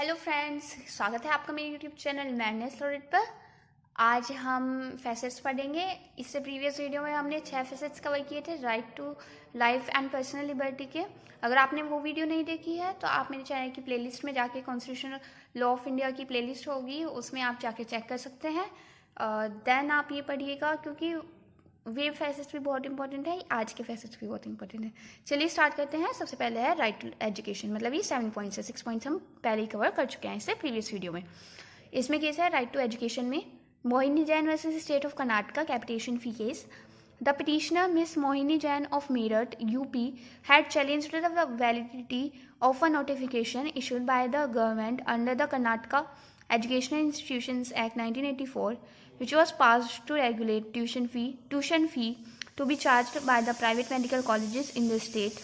Hello friends, स्वागत है आपका मेरे यूट्यूब चैनल मैडनेस लॉरेट पर। आज हम फैसेट्स पढ़ेंगे। इससे प्रीवियस वीडियो में हमने 6 फैसेट्स कवर किए थे right to life and personal liberty के। अगर आपने वो वीडियो नहीं देखी है तो आप मेरे चैनल की प्लेलिस्ट में जाके कॉन्स्टिट्यूशनल लॉ ऑफ इंडिया की प्लेलिस्ट होगी, उसमें आप जाके चेक कर सकते हैं। देन आप ये पढ़िएगा, क्योंकि वे फैसेट्स भी बहुत इंपॉर्टेंट है, आज के फैसेट्स भी बहुत इंपॉर्टेंट है। चलिए स्टार्ट करते हैं। सबसे पहले है राइट टू एजुकेशन, मतलब ये 7 पॉइंट्स है। 6 पॉइंट्स हम पहले ही कवर कर चुके हैं इससे प्रीवियस वीडियो में। इसमें केस है राइट टू एजुकेशन में Mohini Jain versus state of Karnataka capitation fee case. The petitioner, Miss Mohini Jain of Meerut, UP, had challenged the validity of a notification issued by the government under the Karnataka Educational Institutions Act 1984, which was passed to regulate tuition fee to be charged by the private medical colleges in the state.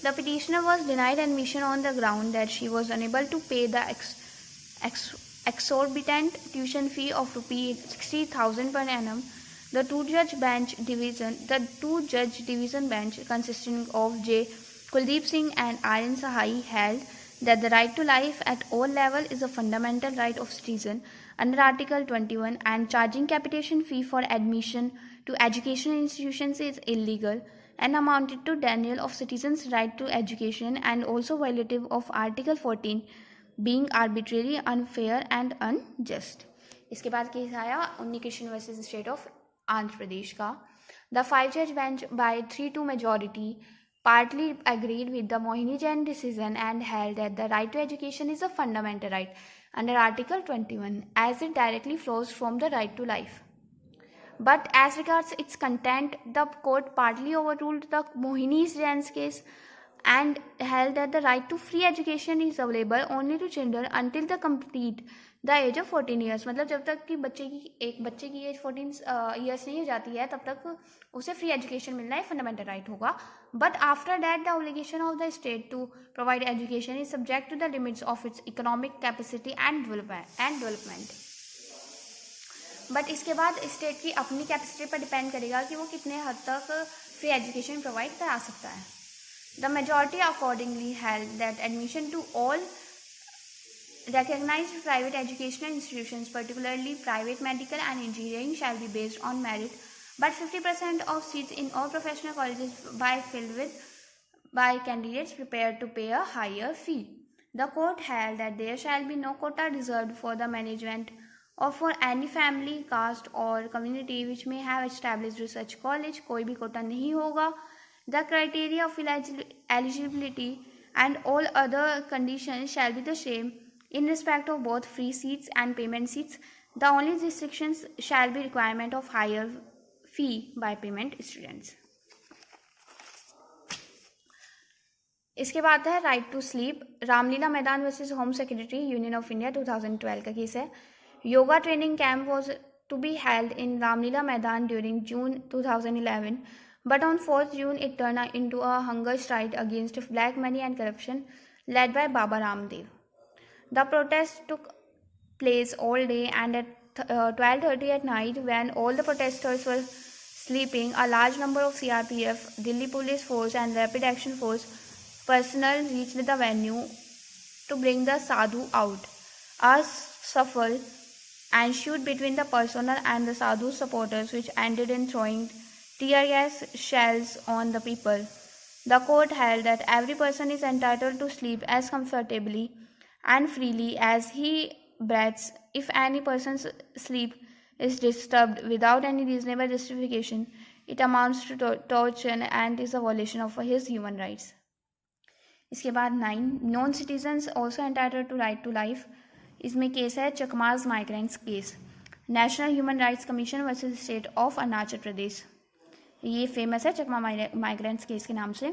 The petitioner was denied admission on the ground that she was unable to pay the exorbitant tuition fee of rupees 60,000 per annum. The two-judge division bench consisting of J. Kuldeep Singh and R.N. Sahai held that the right to life at all levels is a fundamental right of citizen under Article 21, and charging capitation fee for admission to educational institutions is illegal and amounted to denial of citizens' right to education and also violative of Article 14, being arbitrary, unfair and unjust. इसके बाद case आया Unnikrishnan versus state of Andhra Pradesh का। The 5-judge bench by 3-2 majority partly agreed with the Mohini Jain decision and held that the right to education is a fundamental right under Article 21, as it directly flows from the right to life. But as regards its content, the court partly overruled the Mohini Jain's case and held that the right to free education is available only to children until they complete the age of 14 years. मतलब जब तक कि एक बच्चे की as 14 years नहीं हो जाती है तब तक उसे फ्री एजुकेशन मिलना है फंडामेंटल राइट होगा। But after that the obligation of the state to provide education is subject to the limits of its economic capacity and development. But इसके बाद स्टेट की अपनी कैपेसिटी पर डिपेंड करेगा कि वो कितने हद तक फ्री एजुकेशन प्रोवाइड करा सकता है। The majority accordingly held that admission to all recognized private educational institutions, particularly private medical and engineering, shall be based on merit, but 50% of seats in all professional colleges be filled by candidates prepared to pay a higher fee. The court held that there shall be no quota reserved for the management or for any family, caste or community which may have established such college. कोई भी कोटा नहीं होगा। The criteria of eligibility and all other conditions shall be the same in respect of both free seats and payment seats. The only restrictions shall be requirement of higher fee by payment students. इसके बाद है right to sleep. Ramlila Maidan versus home secretary union of India 2012 का case है। Yoga training camp was to be held in Ramlila Maidan during June 2011, but on 4th June it turned into a hunger strike against black money and corruption led by Baba Ramdev. The protest took place all day, and at 12:30 at night, when all the protesters were sleeping, a large number of CRPF, Delhi Police Force and Rapid Action Force personnel reached the venue to bring the sadhu out. A scuffle ensued between the personnel and the sadhu supporters, which ended in throwing tear gas shells on the people. The court held that every person is entitled to sleep as comfortably and freely as he breathes. If any person's sleep is disturbed without any reasonable justification, it amounts to torture and is a violation of his human rights. इसके बाद 9 non citizens also entitled to right to life. इसमें case है Chakmas migrants case, national human rights commission versus state of Arunachal Pradesh. ये famous है Chakma migrants case के नाम से।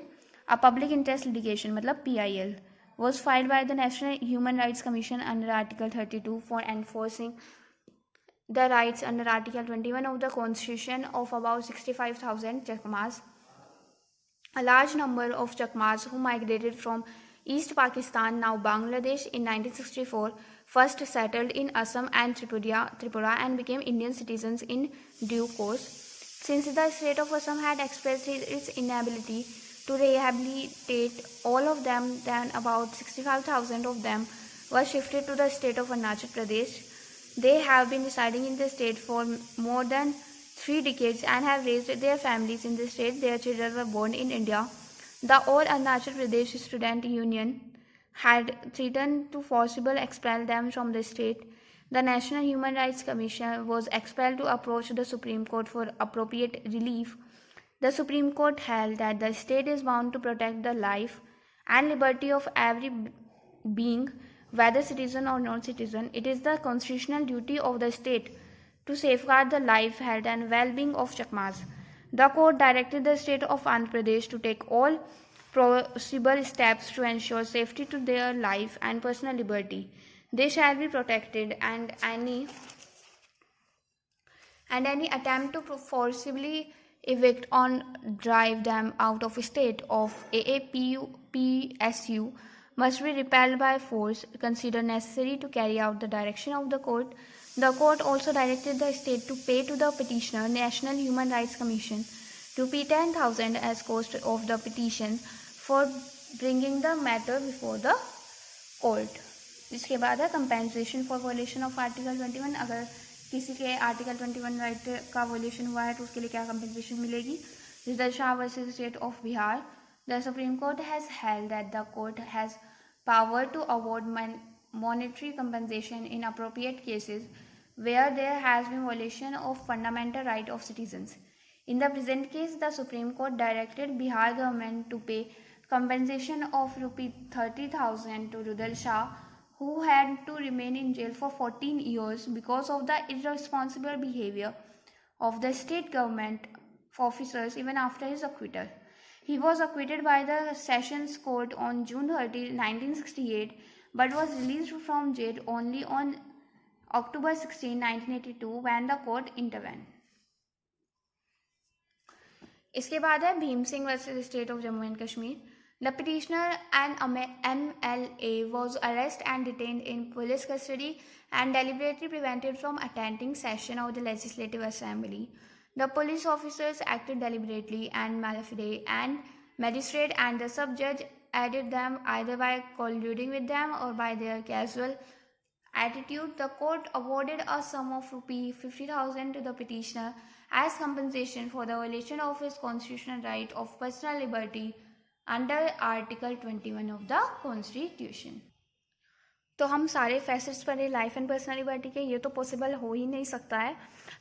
A public interest litigation मतलब PIL was filed by the National Human Rights Commission under Article 32 for enforcing the rights under Article 21 of the Constitution of about 65,000 Chakmas. A large number of Chakmas who migrated from East Pakistan, now Bangladesh, in 1964 first settled in Assam and Tripura and became Indian citizens in due course. Since the state of Assam had expressed its inability to rehabilitate all of them. Then about 65,000 of them were shifted to the state of Arunachal Pradesh. They have been residing in the state for more than 3 decades and have raised their families in the state. Their children were born in India. The All Arunachal Pradesh Student Union had threatened to forcibly expel them from the state. The National Human Rights Commission was expelled to approach the Supreme Court for appropriate relief. The Supreme Court held that the state is bound to protect the life and liberty of every being, whether citizen or non-citizen. It is the constitutional duty of the state to safeguard the life, health and well-being of Chakmas. The court directed the state of Andhra Pradesh to take all possible steps to ensure safety to their life and personal liberty. They shall be protected, and any attempt to forcibly evict or drive them out of state of AAPSU must be repelled by force considered necessary to carry out the direction of the court. The court also directed the state to pay to the petitioner, National Human Rights Commission, Rs 10,000 as cost of the petition for bringing the matter before the court. इसके बाद है compensation for violation of article 21. अगर किसी के article 21 right का violation हुआ है तो उसके लिए क्या कंपेंसेशन मिलेगी. Rudul Shah versus state of Bihar. The Supreme Court has held that the court has power to award monetary compensation in appropriate cases where there has been violation of fundamental right of citizens. In the present case, the Supreme Court directed Bihar government to pay compensation of ₹30,000 to Rudal Shah, who had to remain in jail for 14 years because of the irresponsible behavior of the state government officers even after his acquittal. He was acquitted by the Sessions Court on June 30, 1968, but was released from jail only on October 16, 1982, when the court intervened. इसके बाद है Bhim Singh versus state of Jammu and Kashmir. The petitioner and MLA was arrested and detained in police custody and deliberately prevented from attending session of the Legislative Assembly. The police officers acted deliberately and malafide, and magistrate and the sub-judge aided them either by colluding with them or by their casual attitude. The court awarded a sum of ₹50,000 to the petitioner as compensation for the violation of his constitutional right of personal liberty under Article 21 of the Constitution. तो हम सारे facets पढ़े life and personal liberty के, ये तो possible हो ही नहीं सकता है.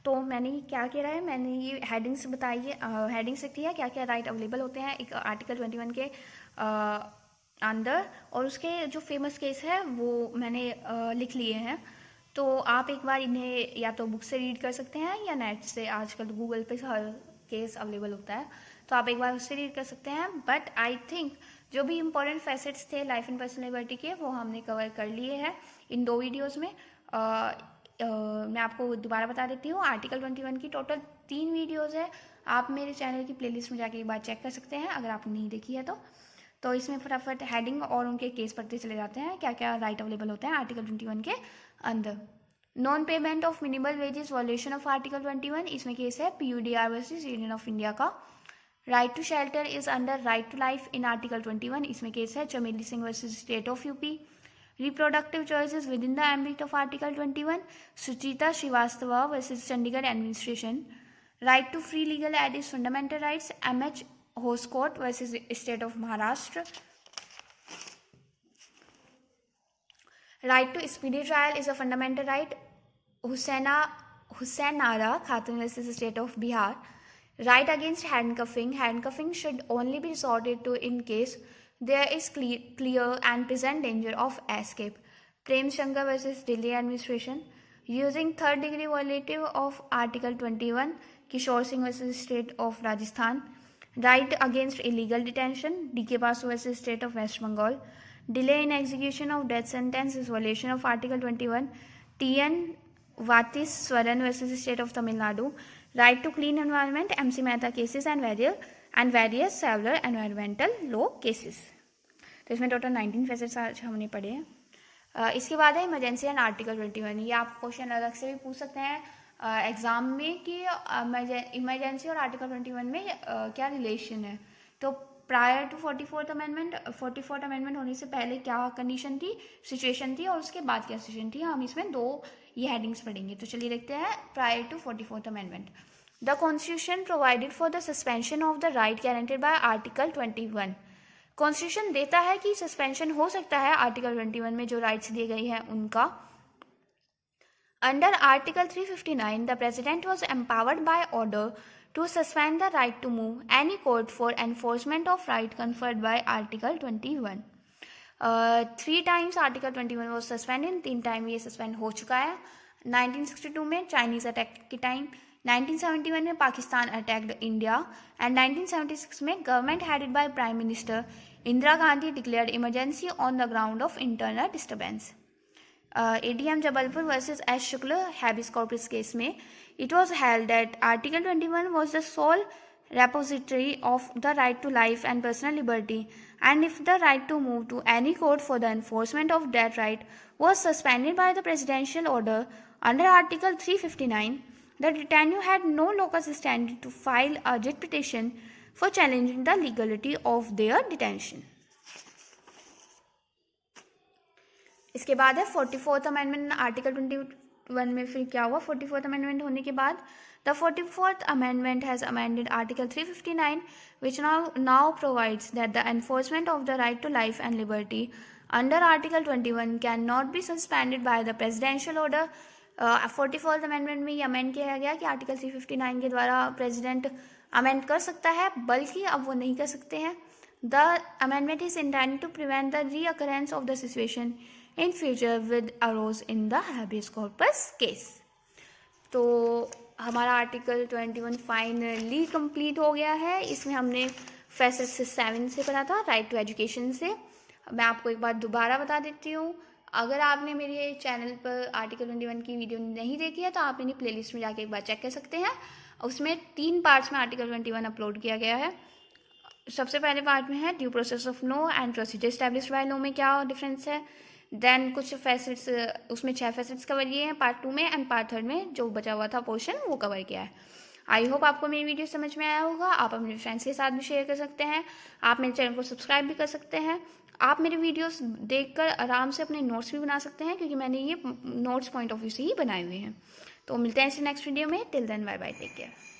तो मैंने क्या किया है, मैंने ये हेडिंग्स बताई है, हेडिंग्स लिखी है क्या क्या राइट अवेलेबल होते हैं एक आर्टिकल 21 के अंदर, और उसके जो फेमस केस है वो मैंने लिख लिए हैं. तो आप एक बार इन्हें या तो बुक से रीड कर सकते हैं या नेट से, आजकल गूगल पे हर केस अवेलेबल होता है, तो आप एक बार उससे रीड कर सकते हैं. बट आई थिंक जो भी इम्पोर्टेंट फैसेट्स थे लाइफ एंड पर्सनल लिबर्टी के वो हमने कवर कर लिए हैं इन 2 वीडियोज़ में. मैं आपको दोबारा बता देती हूँ, आर्टिकल 21 की टोटल 3 वीडियोज़ है. आप मेरे चैनल की प्लेलिस्ट में जाके एक बार चेक कर सकते हैं अगर आपने नहीं देखी है तो इसमें फटाफट हेडिंग और उनके केस पढ़ते चले जाते हैं क्या क्या राइट अवेलेबल होते हैं आर्टिकल 21 के अंदर. Non payment of minimum wages violation of article 21, इसमें केस है PUDR versus union of India का. Right to shelter is under right to life in article 21, इसमें केस है Chameli Singh versus state of UP. Reproductive choices within the ambit of article 21, Suchita Srivastava versus Chandigarh administration. Right to free legal aid is fundamental rights, MH Hoskot versus state of Maharashtra. Right to speedy trial is a fundamental right, Hussainara Khatoon versus state of Bihar. Right against handcuffing. Handcuffing should only be resorted to in case there is clear and present danger of escape. Prem Shankar versus Delhi administration. Using third degree violative of Article 21. Kishore Singh versus State of Rajasthan. Right against illegal detention. DK Basu versus State of West Bengal. Delay in execution of death sentence is violation of Article 21. TN Vatis Swaran versus State of Tamil Nadu. Right to clean environment, MC Mehta cases and various several environmental law cases. तो इसमें total 19 facets आज हमने पढ़े हैं. इसके बाद है emergency and article 21. ये आप क्वेश्चन अलग से भी पूछ सकते हैं एग्जाम में कि इमरजेंसी और आर्टिकल 21 में क्या रिलेशन है. तो prior to 44th amendment, 44th amendment होने से पहले क्या कंडीशन थी, सिचुएशन थी, और उसके बाद क्या सिचुएशन थी, हम इसमें दो ये हेडिंग्स पढ़ेंगे। तो चलिए देखते हैं prior to 44th amendment. The constitution provided for the suspension of the right guaranteed by article 21। Constitution देता है कि सस्पेंशन हो सकता है आर्टिकल 21 में जो राइट्स दिए गए हैं उनका। Under article 359 the president was empowered by order to suspend the right to move any court for enforcement of right conferred by Article 21. 3 times Article 21 was suspended, 3 time ये सस्पेंड हो चुका है। 1962 में चाइनीज अटैक के time, 1971 में Pakistan attacked India, and 1976 में government headed by prime minister Indira Gandhi declared emergency on the ground of internal disturbance. ADM Jabalpur versus S Shukla habeas corpus case में it was held that Article 21 was the sole repository of the right to life and personal liberty, and if the right to move to any court for the enforcement of that right was suspended by the presidential order under Article 359, the detainee had no locus standi to file a writ petition for challenging the legality of their detention. इसके बाद है 44th amendment article 21 में। फिर क्या हुआ 44th amendment होने के बाद? The 44th amendment has amended article 359 which now provides that the enforcement of the right to life and liberty under article 21 can not be suspended by the presidential order. 44th amendment में ये amend किया गया कि article 359 के द्वारा president amend कर सकता है, बल्कि अब वो नहीं कर सकते हैं। The amendment is intended to prevent the recurrence of the situation in future with arose in the habeas corpus case। तो हमारा आर्टिकल 21 फाइनली कंप्लीट हो गया है। इसमें हमने फैसेट 7 से पढ़ा था, राइट टू एजुकेशन से। मैं आपको एक बार दोबारा बता देती हूँ, अगर आपने मेरे चैनल पर आर्टिकल 21 की वीडियो नहीं देखी है तो आप मेरी प्लेलिस्ट में जाके एक बार चेक कर सकते हैं। उसमें 3 पार्ट्स में आर्टिकल 21 अपलोड किया गया है। सबसे पहले पार्ट में है due process of law and procedure established by law में क्या डिफरेंस है। देन कुछ फैसेट्स, उसमें 6 फैसेट्स कवर किए हैं पार्ट 2 में, एंड पार्ट 3 में जो बचा हुआ था पोर्शन वो कवर किया है। आई होप आपको मेरी वीडियो समझ में आया होगा। आप अपने फ्रेंड्स के साथ भी शेयर कर सकते हैं, आप मेरे चैनल को सब्सक्राइब भी कर सकते हैं। आप मेरे वीडियोस देखकर आराम से अपने नोट्स भी बना सकते हैं, क्योंकि मैंने ये नोट्स पॉइंट ऑफ व्यू से ही बनाए हुए हैं। तो मिलते हैं इस नेक्स्ट वीडियो में। Till then bye bye, take care.